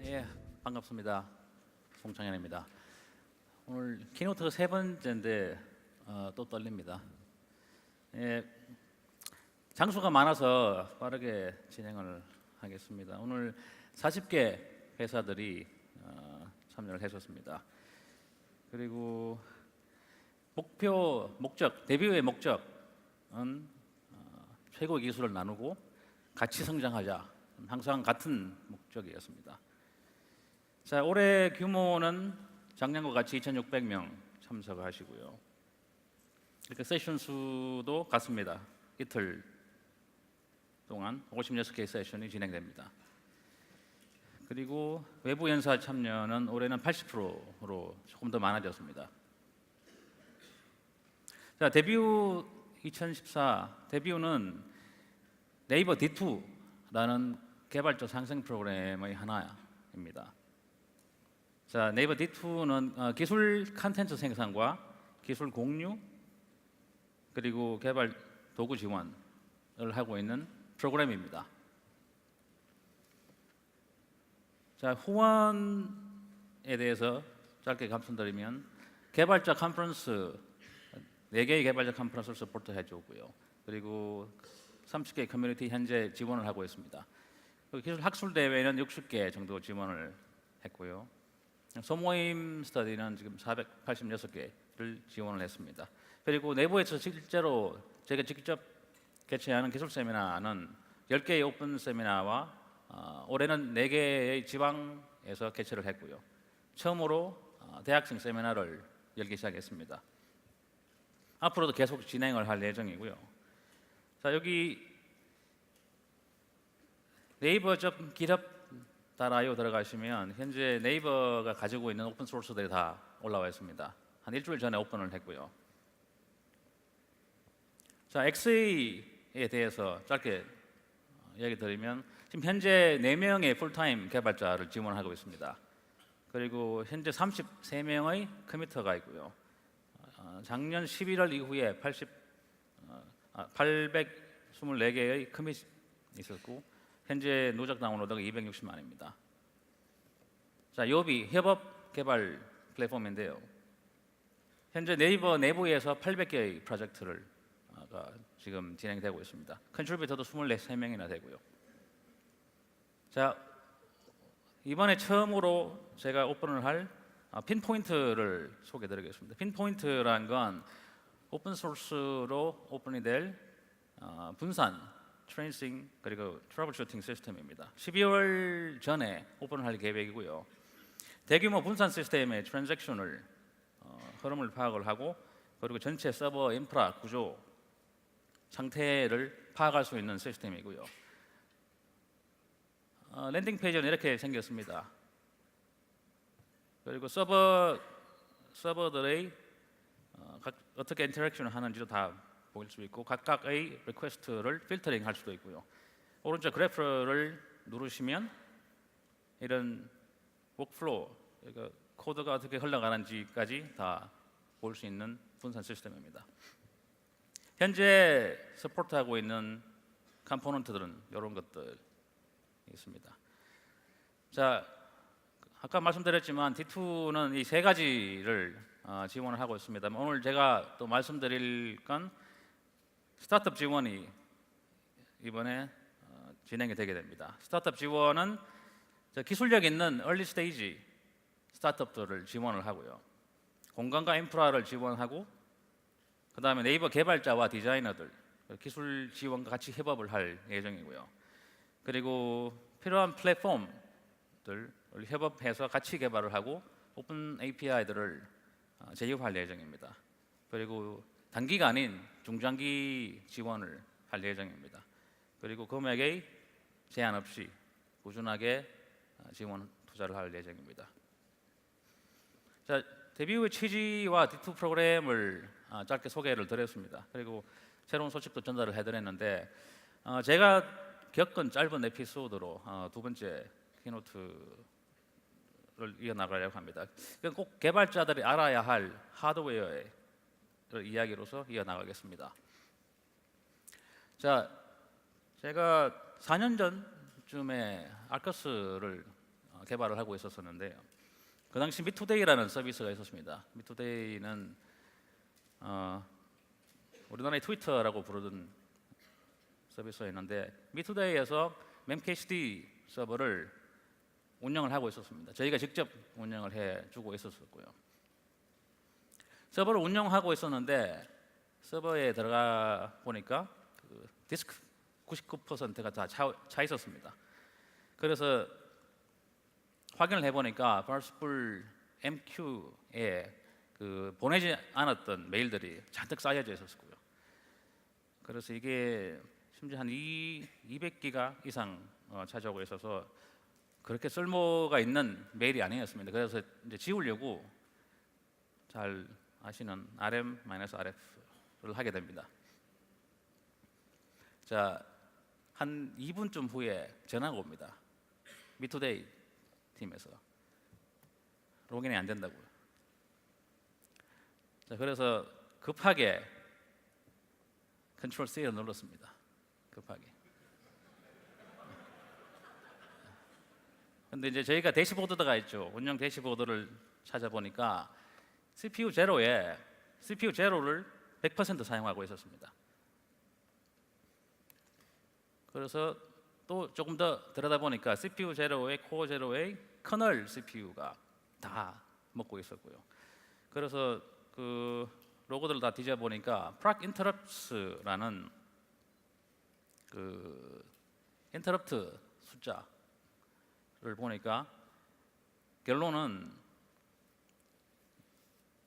예, 반갑습니다. 송창현입니다. 오늘 키노트 세 번째인데 또 떨립니다. 예, 장수가 많아서 빠르게 진행을 하겠습니다. 오늘 40개 회사들이 참여를 해줬습니다. 그리고 데뷔의 목적은 최고 기술을 나누고 같이 성장하자. 항상 같은 목적이었습니다. 자, 올해 규모는 작년과 같이 2,600명 참석하시고요. 이렇게 세션 수도 같습니다. 이틀 동안 56개 세션이 진행됩니다. 그리고 외부 연사 참여는 올해는 80%로 조금 더 많아졌습니다. 자, 데뷔 2014 데뷔는 네이버 D2라는 개발자 상생 프로그램의 하나입니다. 자, 네이버 D2는 기술 컨텐츠 생산과 기술 공유 그리고 개발 도구 지원을 하고 있는 프로그램입니다. 자, 후원에 대해서 짧게 말씀드리면 개발자 컨퍼런스 4개의 개발자 컨퍼런스를 서포트 해주고요. 그리고 30개 커뮤니티 현재 지원을 하고 있습니다. 그리고 기술 학술 대회는 60개 정도 지원을 했고요. 소모임 스터디는 지금 486개를 지원을 했습니다. 그리고 내부에서 실제로 제가 직접 개최하는 기술 세미나는 10개의 오픈 세미나와 올해는 4개의 지방에서 개최를 했고요. 처음으로 대학생 세미나를 열기 시작했습니다. 앞으로도 계속 진행을 할 예정이고요. 자, 여기 네이버 GitHub.io 들어가시면 현재 네이버가 가지고 있는 오픈 소스들이 다 올라와 있습니다. 한 일주일 전에 오픈을 했고요. 자, XA에 대해서 짧게 이야기 드리면 지금 현재 4명의 풀타임 개발자를 지원하고 있습니다. 그리고 현재 33명의 커미터가 있고요. 작년 11월 이후에 824개의 커밋이 있었고 현재 누적 다운로드가 260만입니다. 자, 요비 협업 개발 플랫폼인데요. 현재 네이버 내부에서 800개의 프로젝트를 지금 진행되고 있습니다. 컨트리뷰터도 24명이나 되고요. 자, 이번에 처음으로 제가 오픈을 할 핀포인트를 소개해드리겠습니다. 핀포인트라는 건 오픈 소스로 오픈이 될 분산, 트레이싱 그리고 트러블 슈팅 시스템입니다. 12월 전에 오픈을 할 계획이고요. 대규모 분산 시스템의 트랜잭션을 흐름을 파악을 하고 그리고 전체 서버 인프라 구조 상태를 파악할 수 있는 시스템이고요. 랜딩 페이지는 이렇게 생겼습니다. 그리고 서버들의 어떻게 인터랙션을 하는지도 다 보일 수 있고 각각의 리퀘스트를 필터링 할 수도 있고요. 오른쪽 그래프를 누르시면 이런 워크플로우, 그러니까 코드가 어떻게 흘러가는지까지 다 볼 수 있는 분산 시스템입니다. 현재 서포트하고 있는 컴포넌트들은 이런 것들이 있습니다. 자, 아까 말씀드렸지만 D2는 이 세 가지를 지원을 하고 있습니다. 오늘 제가 또 말씀드릴 건 스타트업 지원이 이번에 진행이 되게 됩니다. 스타트업 지원은 기술력 있는 얼리 스테이지 스타트업들을 지원을 하고요. 공간과 인프라를 지원하고 그 다음에 네이버 개발자와 디자이너들 기술 지원과 같이 협업을 할 예정이고요. 그리고 필요한 플랫폼들 협업해서 같이 개발을 하고 오픈 API들을 제휴할 예정입니다. 그리고 단기가 아닌 중장기 지원을 할 예정입니다. 그리고 금액의 제한 없이 꾸준하게 지원 투자를 할 예정입니다. 자, 데뷔 후 취지와 D2 프로그램을 짧게 소개를 드렸습니다. 그리고 새로운 소식도 전달을 해드렸는데 제가 겪은 짧은 에피소드로 두 번째 키노트를 이어나가려고 합니다. 꼭 개발자들이 알아야 할 하드웨어의 이야기로서 이어나가겠습니다. 자, 제가 4년 전쯤에 아커스를 개발을 하고 있었는데요. 그 당시 미투데이라는 서비스가 있었습니다. 미투데이는 우리나라의 트위터라고 부르던 서비스였는데 미투데이에서 memcached 서버를 운영을 하고 있었습니다. 저희가 직접 운영을 해주고 있었고요. 서버를 운영하고 있었는데 서버에 들어가 보니까 그 디스크 99%가 다 차 있었습니다. 그래서 확인을 해보니까 parsepool MQ에 그 보내지 않았던 메일들이 잔뜩 쌓여져 있었고요. 그래서 이게 심지어 한 200기가 이상 차지하고 있어서 그렇게 쓸모가 있는 메일이 아니었습니다. 그래서 이제 지우려고 잘 아시는 rm-rf를 하게 됩니다. 자, 한 2분쯤 후에 전화가 옵니다. 미투데이 팀에서 로그인이 안 된다고요. 자, 그래서 급하게 컨트롤 C를 눌렀습니다. 급하게. 근데 이제 저희가 대시보드가 있죠. 운영 대시보드를 찾아보니까 CPU 제로를 100% 사용하고 있었습니다. 그래서 또 조금 더 들여다보니까 CPU 제로의 코어 제로의 커널 CPU가 다 먹고 있었고요. 그래서 그 로고들을 다 뒤져보니까 proc interrupts라는 그 인터럽트 숫자를 보니까 결론은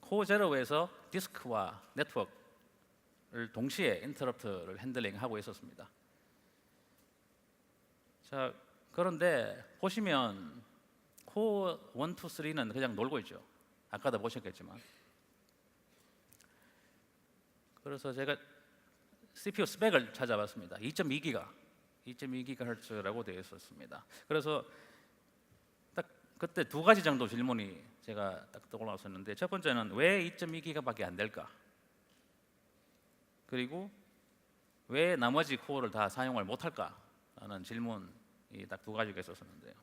코어 제로에서 디스크와 네트워크를 동시에 인터럽트를 핸들링하고 있었습니다. 자, 그런데 보시면 코어 1, 2, 3는 그냥 놀고 있죠. 아까도 보셨겠지만. 그래서 제가 CPU 스펙을 찾아봤습니다. 2.2GHz라고 되어 있었습니다. 그래서 딱 그때 두 가지 정도 질문이 제가 딱 떠올랐었는데, 첫 번째는 왜 2.2GHz밖에 안 될까? 그리고 왜 나머지 코어를 다 사용을 못할까? 라는 질문이 딱 두 가지가 있었는데요.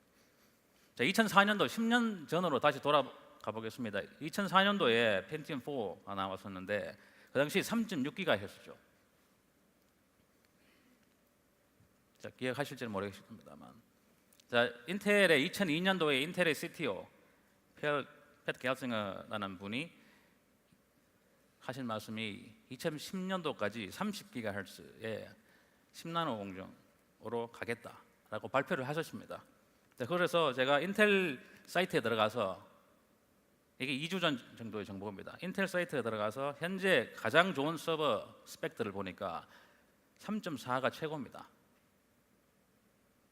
자, 2004년도 10년 전으로 다시 돌아가 보겠습니다. 2004년도에 펜티엄 4가 나왔었는데 그 당시 3.6GHz였죠. 자, 기억하실지는 모르겠습니다만, 자, 인텔의 2002년도에 인텔의 CTO 패트 갤싱어라는 분이 하신 말씀이 2010년도까지 30GHz의 10나노 공정으로 가겠다라고 발표를 하셨습니다. 자, 그래서 제가 인텔 사이트에 들어가서, 이게 2주 전 정도의 정보입니다. 인텔 사이트에 들어가서 현재 가장 좋은 서버 스펙들을 보니까 3.4가 최고입니다.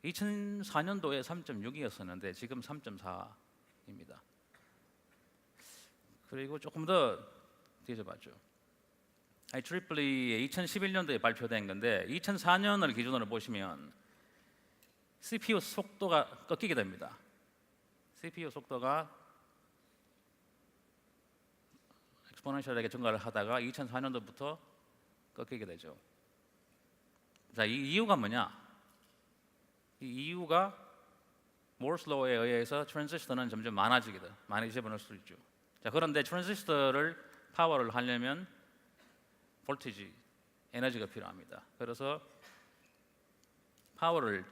2004년도에 3.6이었었는데 지금 3.4입니다. 그리고 조금 더 뒤져봤죠. IEEE의 2011년도에 발표된 건데 2004년을 기준으로 보시면 CPU 속도가 꺾이게 됩니다. CPU 속도가 엑스포넨셜하게 증가를 하다가 2004년도부터 꺾이게 되죠. 자, 이 이유가 뭐냐? 이 이유가 모어스 로에 의해서 트랜지스터는 점점 많이 집어넣을 수 있죠. 자, 그런데 트랜지스터를 파워를 하려면 볼티지, 에너지가 필요합니다. 그래서 파워가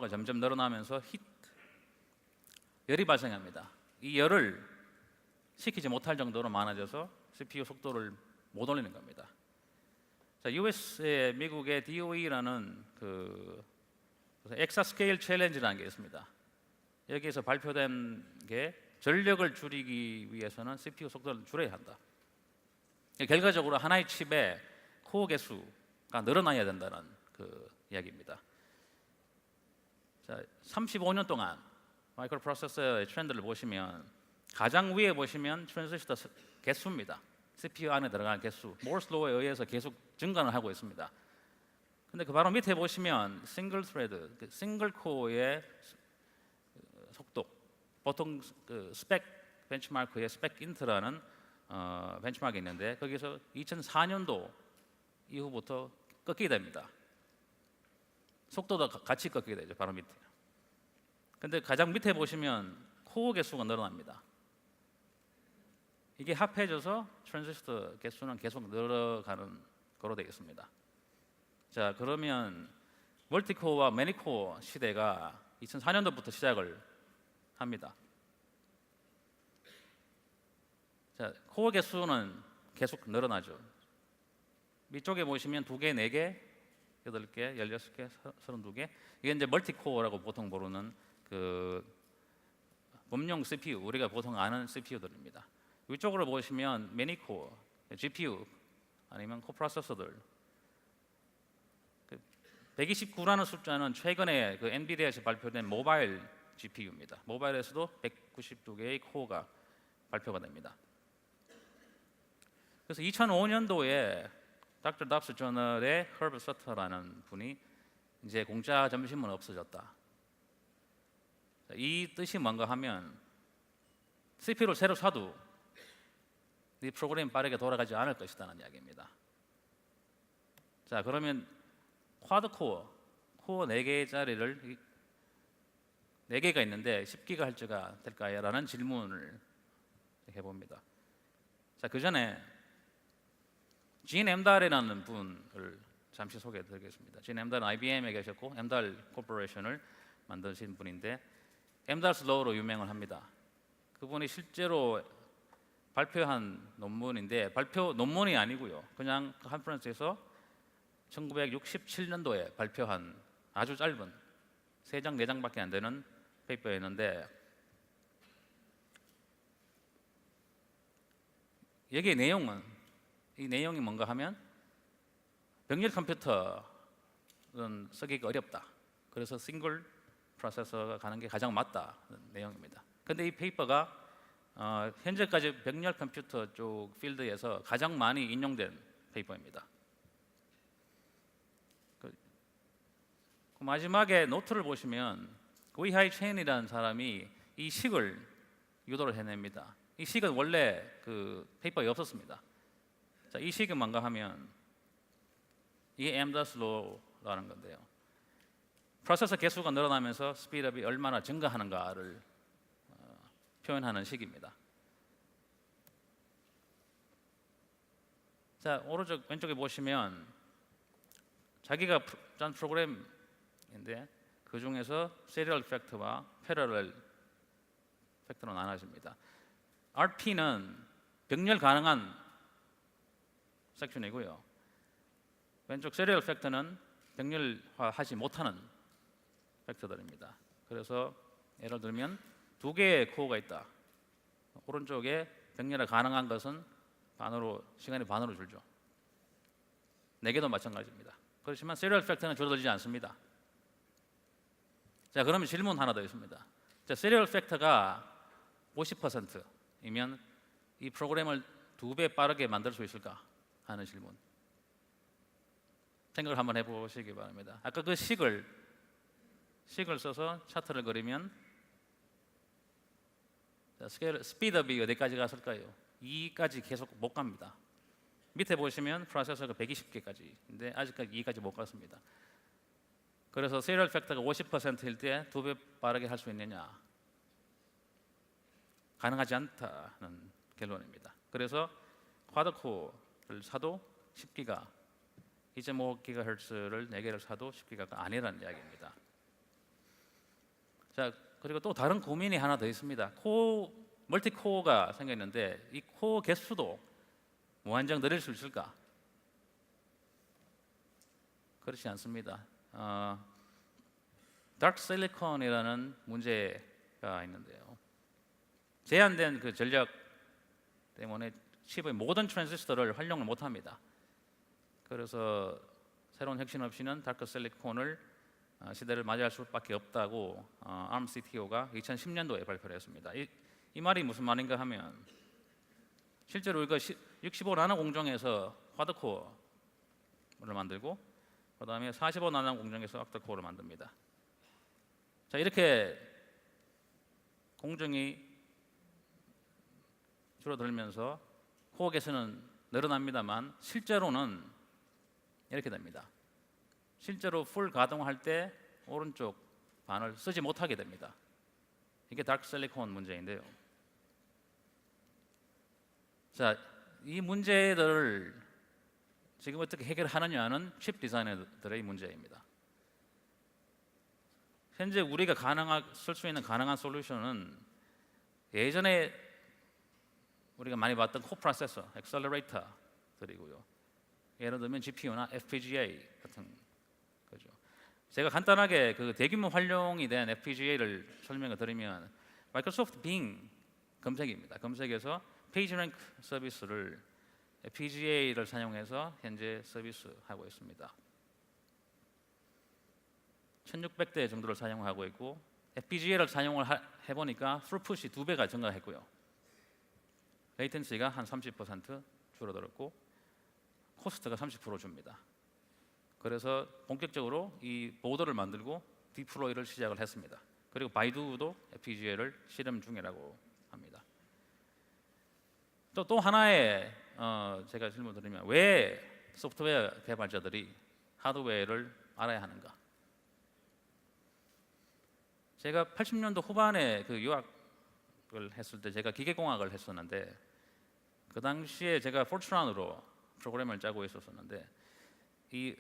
점점 늘어나면서 열이 발생합니다. 이 열을 식히지 못할 정도로 많아져서 CPU 속도를 못 올리는 겁니다. 자, 미국의 DOE라는 엑사스케일 챌린지라는 게 있습니다. 여기에서 발표된 게 전력을 줄이기 위해서는 CPU 속도를 줄여야 한다. 결과적으로 하나의 칩의 코어 개수가 늘어나야 된다는 그 이야기입니다. 자, 35년 동안 마이크로 프로세서의 트렌드를 보시면 가장 위에 보시면 트랜지스터 개수입니다. CPU 안에 들어가는 개수, 모어스 로에 의해서 계속 증가를 하고 있습니다. 근데 그 바로 밑에 보시면 싱글 스레드, 싱글 코어의 속도, 보통 그 스펙 벤치마크의 스펙 인트라는 벤치마크가 있는데 거기서 2004년도 이후부터 꺾이게 됩니다. 속도도 같이 꺾이게 되죠. 바로 밑에. 근데 가장 밑에 보시면 코어 개수가 늘어납니다. 이게 합해져서 트랜지스터 개수는 계속 늘어가는 거로 되겠습니다. 자, 그러면 멀티코어와 매니코어 시대가 2004년도부터 시작을 합니다. 자, 코어 개수는 계속 늘어나죠. 위쪽에 보시면 2개, 4개, 8개, 16개, 32개. 이게 이제 멀티코어라고 보통 부르는 그 범용 CPU, 우리가 보통 아는 CPU들입니다. 위쪽으로 보시면 매니코어, GPU 아니면 코프로세서들. 129라는 숫자는 최근에 그 엔비디아에서 발표된 모바일 GPU입니다. 모바일에서도 192개의 코어가 발표가 됩니다. 그래서 2005년도에 닥터 답스 저널의 허버트 서터라는 분이 이제 공짜 점심은 없어졌다. 이 뜻이 뭔가 하면 CPU를 새로 사도 이 프로그램이 빠르게 돌아가지 않을 것이라는 이야기입니다. 자, 그러면 쿼드코어, 코어 4개짜리를 4개가 있는데 10GHz가 될까요? 라는 질문을 해봅니다. 자, 그 전에 진 엠달이라는 분을 잠시 소개해드리겠습니다. 진 엠달은 IBM에 계셨고 엠달 코퍼레이션을 만드신 분인데 엠달 슬로우로 유명을 합니다. 그분이 실제로 발표한 논문인데 발표 논문이 아니고요. 그냥 컨퍼런스에서 1967년도에 발표한 아주 짧은 3장, 4장밖에 안 되는 페이퍼였는데 여기에 이 내용이 뭔가 하면 병렬 컴퓨터는 쓰기가 어렵다. 그래서 싱글 프로세서가 가는 게 가장 맞다는 내용입니다. 근데 이 페이퍼가 현재까지 병렬 컴퓨터 쪽 필드에서 가장 많이 인용된 페이퍼입니다. 그 마지막에 노트를 보시면 위하이 첸이라는 사람이 이 식을 유도를 해냅니다. 이 식은 원래 그 페이퍼에 없었습니다. 자, 이 식은 뭔가 하면 이게 엠더슬로우라는 건데요. 프로세서 개수가 늘어나면서 스피드업이 얼마나 증가하는가를 표현하는 식입니다. 자, 오른쪽 왼쪽에 보시면 자기가 짠 프로그램인데 그 중에서 시리얼 팩터와 패러럴 팩터로 나눠집니다. RP는 병렬 가능한 섹션이고요. 왼쪽 시리얼 팩터는 병렬화하지 못하는 팩터들입니다. 그래서 예를 들면 2개의 코어가 있다. 오른쪽에 병렬화 가능한 것은 시간이 반으로 줄죠. 4개도 마찬가지입니다. 그렇지만 시리얼 팩터는 줄어들지 않습니다. 자, 그러면 질문 하나 더 있습니다. 자, 시리얼 팩터가 50%이면 이 프로그램을 2배 빠르게 만들 수 있을까 하는 질문. 생각을 한번 해보시기 바랍니다. 아까 그 식을 써서 차트를 그리면 스피드업이 어디까지 갔을까요? 2까지 계속 못 갑니다. 밑에 보시면 프로세서가 120개까지인데 아직까지 2까지 못 갔습니다. 그래서 시리얼 팩터가 50%일 때 2배 빠르게 할 수 있느냐? 가능하지 않다는 결론입니다. 그래서 쿼드코어를 사도 10기가 2.5GHz를 4개를 사도 10기가가 아니라는 이야기입니다. 자, 그리고 또 다른 고민이 하나 더 있습니다. 멀티코어가 생겼는데 이 코어 개수도 무한정 늘릴 수 있을까? 그렇지 않습니다. 다크 실리콘이라는 문제가 있는데요. 제한된 그 전력 때문에 칩의 모든 트랜지스터를 활용을 못합니다. 그래서 새로운 혁신 없이는 다크 실리콘을 시대를 맞이할 수밖에 없다고 ARM CTO가 2010년도에 발표를 했습니다. 이 말이 무슨 말인가 하면 실제로 이거 65나노 공정에서 쿼드코어를 만들고 그 다음에 45나노 공정에서 옥타코어를 만듭니다. 자, 이렇게 공정이 줄어들면서 코어 개수는 늘어납니다만 실제로는 이렇게 됩니다. 실제로 풀 가동할 때 오른쪽 반을 쓰지 못하게 됩니다. 이게 다크 실리콘 문제인데요. 자, 이 문제들을 지금 어떻게 해결하느냐는 칩 디자이너들의 문제입니다. 현재 우리가 쓸 수 있는 가능한 솔루션은 예전에 우리가 많이 봤던 코프로세서, 엑셀러레이터들이고요. 예를 들면 GPU나 FPGA 같은 거죠. 제가 간단하게 그 대규모 활용이 된 FPGA를 설명을 드리면 마이크로소프트 빙 검색입니다. 검색에서 페이지랭크 서비스를 FPGA를 사용해서 현재 서비스하고 있습니다. 1600대 정도를 사용하고 있고 FPGA를 사용을 해보니까 throughput이 2배가 증가했고요. 레이텐시가 한 30% 줄어들었고 코스트가 30% 줍니다. 그래서 본격적으로 이 보드를 만들고 디플로이를 시작을 했습니다. 그리고 바이두도 FPGA를 실험 중이라고 합니다. 또 하나의 제가 질문 드리면 왜 소프트웨어 개발자들이 하드웨어를 알아야 하는가? 제가 80년도 후반에 그 유학을 했을 때 제가 기계공학을 했었는데 그 당시에 제가 포트란으로 프로그램을 짜고 있었는데 이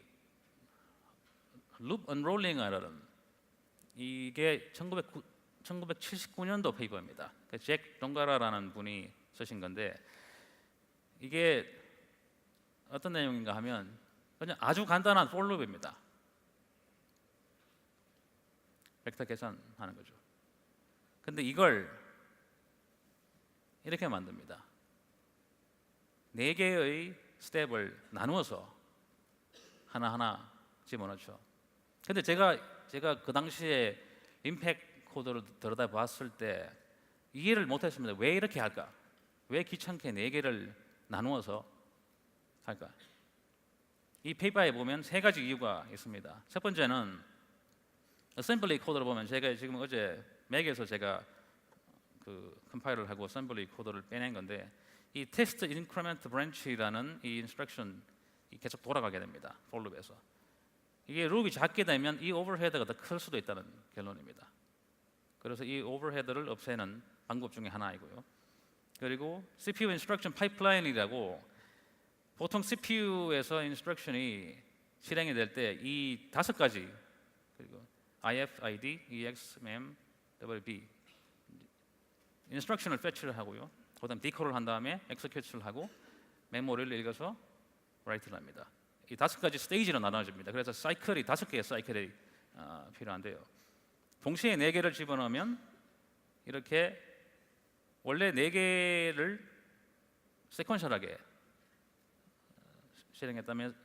룹 언롤링이라는 이게 1979년도 페이퍼입니다. 잭 동가라라는 분이 쓰신 건데 이게 어떤 내용인가 하면 그냥 아주 간단한 for loop입니다. 벡터 계산하는 거죠. 근데 이걸 이렇게 만듭니다. 4개의 스텝을 나누어서 하나하나 집어넣죠. 근데 제가 그 당시에 임팩 코드를 들여다 봤을 때 이해를 못했습니다. 왜 이렇게 할까? 왜 귀찮게 4개를 나누어서 할까? 이 페이퍼에 보면 3가지 이유가 있습니다. 첫 번째는 어셈블리 코드를 보면 제가 지금 어제 맥에서 제가 그 컴파일을 하고 어셈블리 코드를 빼낸 건데 이 테스트 인크리먼트 브랜치라는 이 인스트럭션이 계속 돌아가게 됩니다. for loop에서. 이게 룹이 작게 되면 이 오버헤드가 더 클 수도 있다는 결론입니다. 그래서 이 오버헤드를 없애는 방법 중에 하나이고요. 그리고 CPU 인스트럭션 파이프라인이라고 보통 CPU에서 인스트럭션이 실행이 될 때 이 5가지 그리고 IF, ID, EX, MEM, WB 인스트럭션을 패치를 하고요. 그다음 디코를 한 다음에 execute를 하고 메모리를 읽어서 write를 합니다. 이 5가지 스테이지로 나눠집니다. 그래서 사이클이 5개의 사이클이 필요한데요. 동시에 4개를 집어넣으면 이렇게 원래 4개를 세퀀셜하게 실행했다면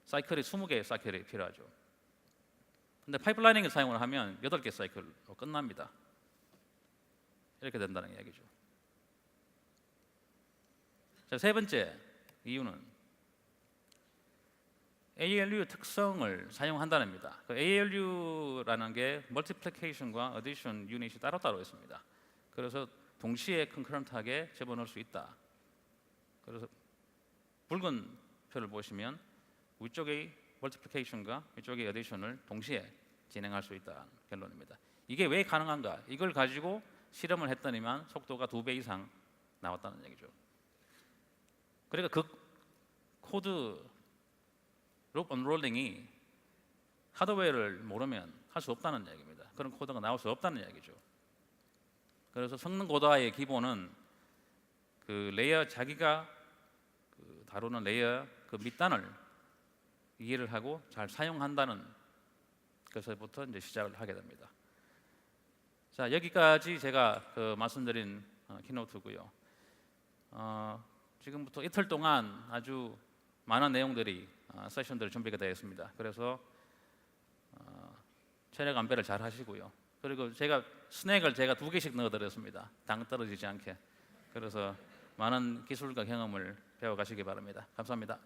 사이클이 20개의 사이클이 필요하죠. 근데 파이프라이닝을 사용을 하면 8개 사이클로 끝납니다. 이렇게 된다는 이야기죠. 자, 세 번째 이유는 ALU 특성을 사용한다는 겁니다. 그 ALU라는 게 멀티플리케이션과 어디션 유닛이 따로따로 있습니다. 그래서 동시에 컨커런트하게 집어넣을 수 있다. 그래서 붉은 표를 보시면 위쪽의 멀티플리케이션과 위쪽의 어디션을 동시에 진행할 수 있다는 결론입니다. 이게 왜 가능한가? 이걸 가지고 실험을 했더니만 속도가 2배 이상 나왔다는 얘기죠. 그러니까 그 코드 룹 언롤링이 하드웨어를 모르면 할 수 없다는 얘기입니다. 그런 코드가 나올 수 없다는 얘기죠. 그래서 성능 고도화의 기본은 그 레이어 자기가 그 다루는 레이어 그 밑단을 이해를 하고 잘 사용한다는 것에서부터 이제 시작을 하게 됩니다. 자, 여기까지 제가 그 말씀드린 키노트고요. 지금부터 이틀 동안 아주 많은 내용들이 세션들이 준비가 되어 있습니다. 그래서 체력 안배를 잘 하시고요. 그리고 제가 스낵을 제가 2개씩 넣어드렸습니다. 당 떨어지지 않게. 그래서 많은 기술과 경험을 배워가시기 바랍니다. 감사합니다.